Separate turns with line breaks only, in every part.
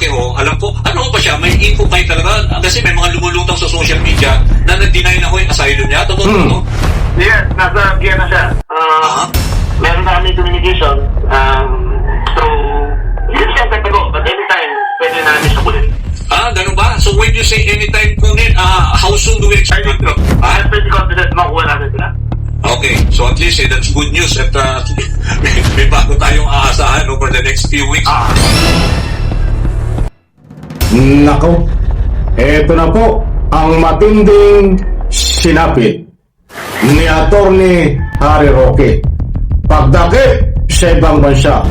Roque ho, alam ko, ano ho ba siya, may info kayo talaga, kasi may mga lumulutang sa social media na nag-deny na ho yung asylum niya, totoo no?
Yes, nasa Vienna siya. Meron na kami communication. So, yun siya tatago, but anytime, pwede na namin siya kunin.
Ganun ba? So when you say anytime kunin, how soon do we expect it?
I'm pretty confident makuha natin sila.
Okay, so at least that's good news at may bago tayong aasahan over the next few weeks.
Nako, eto na po ang matinding sinapit ni Atty. Harry Roque. Pagdakip sa ibang bansa,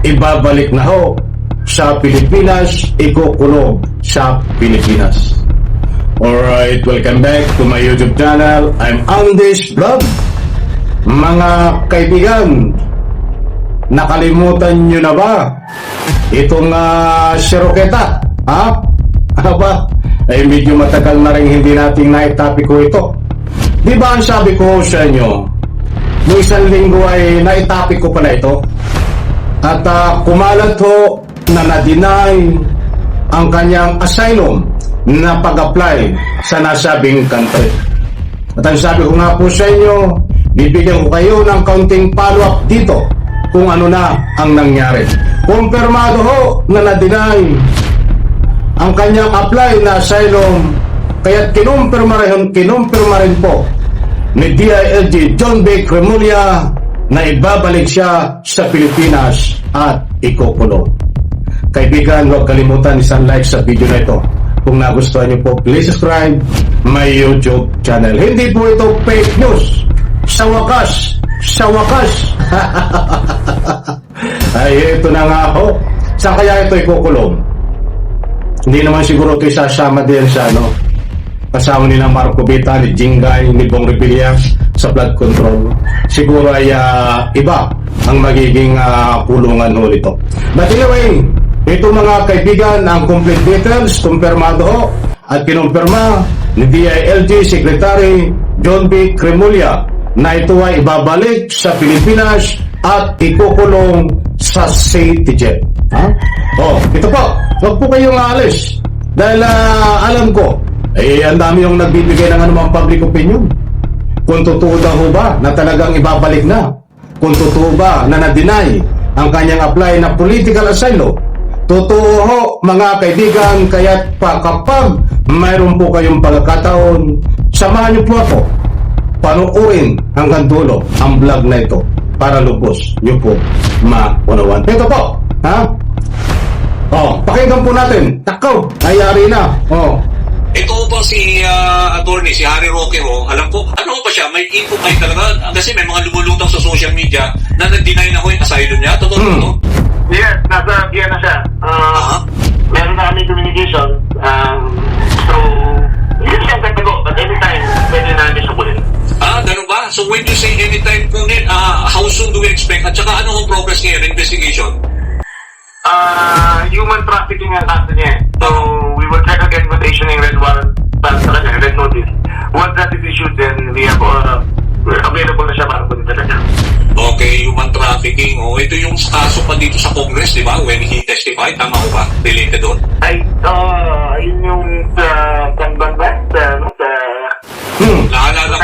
ibabalik na ho sa Pilipinas, ikukulong sa Pilipinas. Alright, welcome back to my YouTube channel. I'm Andy's Vlog. Mga kaibigan, nakalimutan nyo na ba itong si Roqueta? Aba, ay medyo matagal na rin hindi nating naitapik ko ito. Di ba ang sabi ko sa inyo, noong isang linggo ay naitapik ko pala ito? At kumalat ho na na-deny ang kanyang asylum na pag-apply sa nasabing country. At ang sabi ko nga po sa inyo, bibigyan ko kayo ng kaunting follow-up dito kung ano na ang nangyari. Kumpirmado ho na na-deny ang kanyang apply na asylum, kaya't kinumpirma rin po ni DILG John B. Cremulya na ibabalik siya sa Pilipinas at ikukulong. Kaibigan, huwag kalimutan isang like sa video na ito. Kung nagustuhan niyo po, please subscribe my YouTube channel. Hindi po ito fake news. Sa wakas. Ay, ito na nga ho. Saan kaya ito ikukulong? Hindi naman siguro ito isasama din sa kasama ni na Marco Bita, ni Jingay, ni Bong Revilla sa flood control. Siguro ay iba ang magiging kulungan ho nito. But anyway, ito mga kaibigan, ang complete details, kumpirmado ho at kinumpirma ni DILG Secretary John B. Cremulya na ito ay ibabalik sa Pilipinas at ikukulong sa CityJet. Ito po, huwag po kayong aalis dahil alam ko, ang dami yung nagbibigay ng anumang public opinion. Kung totoo daw ho ba na talagang ibabalik na? Kung totoo ba na na-deny ang kanyang apply na political asylum? Totoo ho mga kaibigan, kaya't kapag mayroon po kayong pagkakataon, samahan niyo po ako, panuorin hanggang dulo ang vlog na ito para lubos niyo po maunawan. Ito po, pakinggan po natin. Takaw, nangyari na.
Ito po si attorney, si Harry Roque ho, alam ko, ano ba siya, may info kayo talaga, kasi may mga lumulutang sa social media na nag-deny na ho yung asylum niya, totoo no?
Yes, nasa Vienna siya. Meron na kami communication. So, yun siya tatago, but anytime, pwede na namin siya kunin.
Ganun ba? So when you say anytime kunin, how soon do we expect? At saka ano ang progress ngayon, investigation?
Human trafficking ang kaso niya. So, we will check again with issuing red warrant para sa kanya, red notice. Once that is issued, then we have available na siya para kunin talaga.
Okay, human trafficking. Ito yung kaso pa dito sa Congress, di ba? When he testified, tama ko ba? Related doon?
Ay, yun yung kanban ba?
Naalala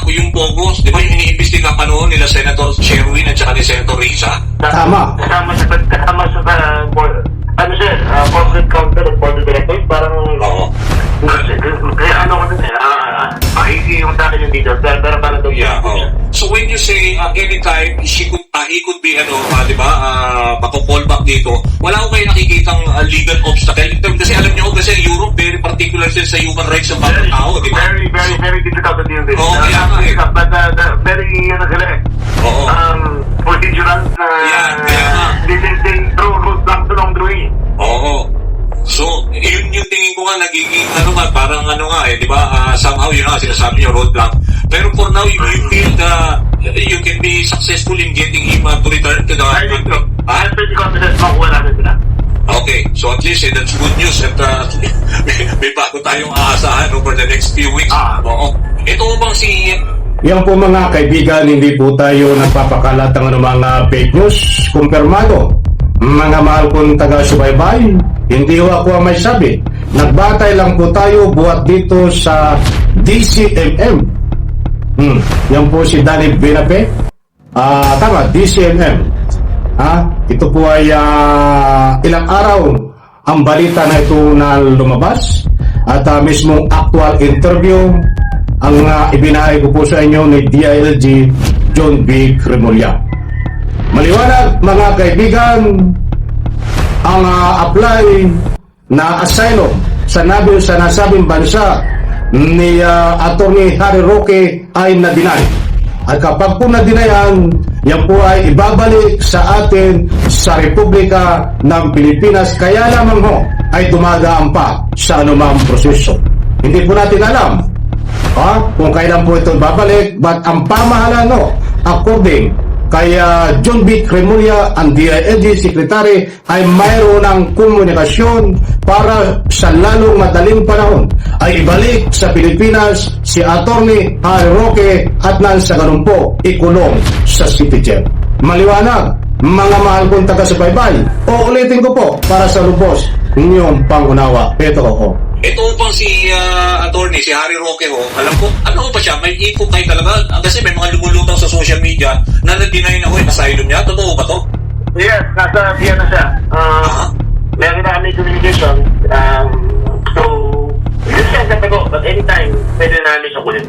ko, yung Pogos, di ba yung iniimbestiga pa noon nila Senator Sherwin at saka ni Senator Risa?
Tama.
Kasama sa ano siya, corporate counter of board of directors, parang kaya ano ko din easy yung sa akin yung details, pero para ito.
So when you say anytime he could be di ba, mako-call back dito, wala ko kayo nakikitang legal obstacle kasi alam niyo kasi Europe very particular sa human rights ng mga tao, di ba?
Very difficult to deal with.
Kaya nga
but very procedural they throw rules along the way.
So, yun yung tingin ko nga nagiging parang di ba, somehow yun sinasabi niyo roadblock. Pero for now, you feel you can be successful in getting him to return to the country.
I'm pretty confident makuha natin sila.
Okay, so at least that's good news at may bago tayong aasahan over the next few weeks. Ito bang si...
Yan po mga kaibigan, hindi po tayo nagpapakalat ng mga fake news. Kumpirmado mga mahal kong taga-subaybay, hindi ho ako ang may sabi. Nagbatay lang po tayo buhat dito sa DCMM. Yan po si Danny Binape. Tama, DCMM. Ito po ay ilang araw ang balita na ito na lumabas at mismong actual interview ang ibinahay ko po sa inyo ni DILG John B. Cremolya. Maliwanag mga kaibigan, ang apply na asylum sa nasabing bansa ni Attorney Harry Roque ay na-deny. At kapag po na-deny yan po ay ibabalik sa atin sa Republika ng Pilipinas, kaya lamang ho ay dumadaan pa sa anumang proseso. Hindi po natin alam kung kailan po ito babalik, but ang pamahalaan according kay John B. Cremolya, ang DILG Secretary, ay mayroon ng komunikasyon para sa lalong madaling panahon ay ibalik sa Pilipinas si Attorney Harry Roque at nang sa ganun po ikulong sa City Jail. Maliwanag, mga mahal kong taga-subaybay, uulitin ko po para sa lubos inyong pangunawa. Ito ko.
Ito pang si attorney, si Harry Roque alam ko, ano ba siya, may info kayo talaga, kasi may mga lumulutang sa social media na na-deny na yung asylum niya, totoo ba to?
Yes, nasa Vienna siya. Meron na kami communication. So, yun siya sa tago, but anytime, pwede na namin siya kunin.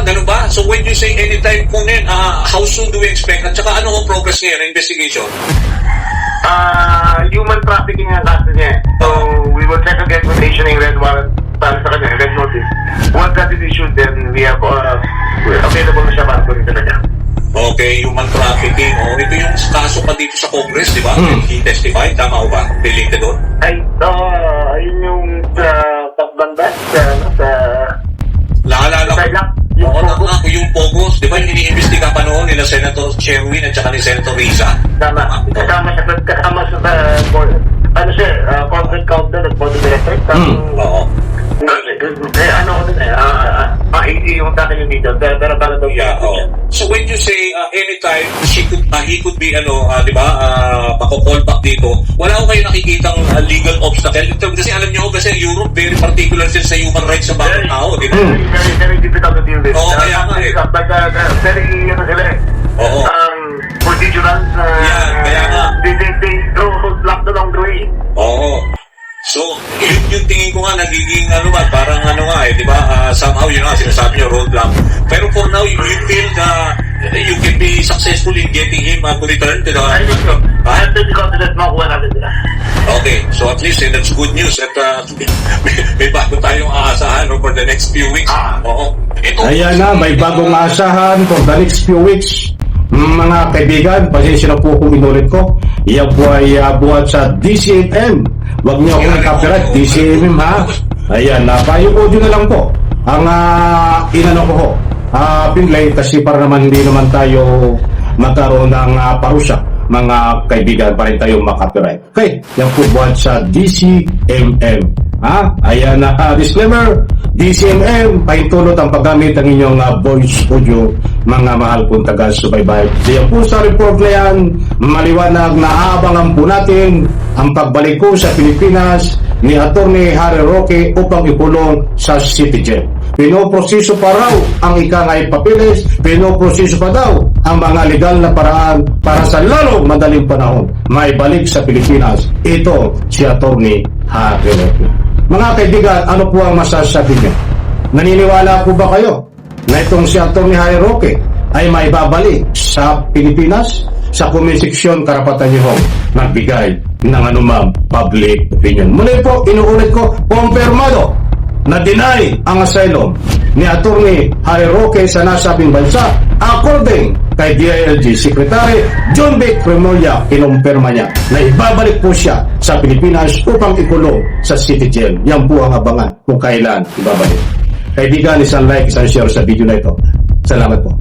Ganun ba? So when you say anytime kunin, how soon do we expect? At saka ano ang progress niya ng investigation?
Human trafficking ang kaso niya. So, we will check again with issuing red warrant para sa kanya, red notice. Once that is issued, then we have available na siya para kunin talaga.
Okay, human trafficking. Ito yung kaso pa dito sa Congress, di ba? He testified, tama o ba? Related doon?
Ay, yun yung pagbanda sa
Naalala ko. Yung Pogos, di ba yung iniimbestiga pa noon nila Senator Sherwin at saka ni Senator Riza?
Tama. Kasama sa conference counter at board of directors.
Oo.
Hindi yung sa akin yung dito. Pero para daw.
Yeah, So when you say anytime he could be di ba, mako-call back dito, wala ko kayo nakikitang legal obstacle. Kasi alam niyo kasi Europe very particular din sa human rights sa bawat tao, di ba?
Very difficult to deal with.
Oo, kaya nga eh.
But very, sila eh.
Oo.
Procedural.
Kaya nga.
They block the long way.
Oo. So, yung tingin ko nga nagiging parang di ba, somehow yun sinasabi niyo roadblock. Pero for now, you feel you can be successful in getting him to return to the...
I think so. I'm pretty confident makuha natin sila.
Okay, so at least that's good news at may bago tayong aasahan for the next few weeks. Oo.
Ayan na, may bagong aasahan for the next few weeks. Mga kaibigan, pasensya na po kung inulit ko. Yan po ay buhat sa DCMM. Huwag niyo akong copyright, DCMM ha. Ayan, yung audio na lang po ang inano ko ho. Pinlay kasi para naman hindi naman tayo magkaroon ng parusa. Mga kaibigan, pa rin tayo makapiright. Okay, yan po buhat sa DCMM. Ayan na, disclaimer, DCMM, pahintulot ang paggamit ng inyong voice audio, mga mahal kong taga-subaybay. Diyan po sa report na yan, maliwanag na aabangan po natin ang pagbalik ko sa Pilipinas ni Attorney Harry Roque upang ikulong sa City Jail. Pinoproseso pa raw ang ikangay papilis, pinoproseso pa daw ang mga legal na paraan para sa lalong madaling panahon maibalik sa Pilipinas. Ito si Attorney Harry Roque. Mga kaibigan, ano po ang masasabi niyo? Naniniwala po ba kayo na itong si Attorney Harry Roque ay maibabalik sa Pilipinas? Sa comment section, karapatan niyo magbigay ng anumang public opinion. Muli po, inuulit ko, kumpirmado na deny ang asylum ni Attorney Harry Roque sa nasabing bansa according kay DILG Secretary John B. Cremolya. Kinumpirma niya na ibabalik po siya sa Pilipinas upang ikulong sa City Jail. Yan po ang abangan kung kailan ibabalik. Kaibigan, isang like, isang share sa video na ito. Salamat po.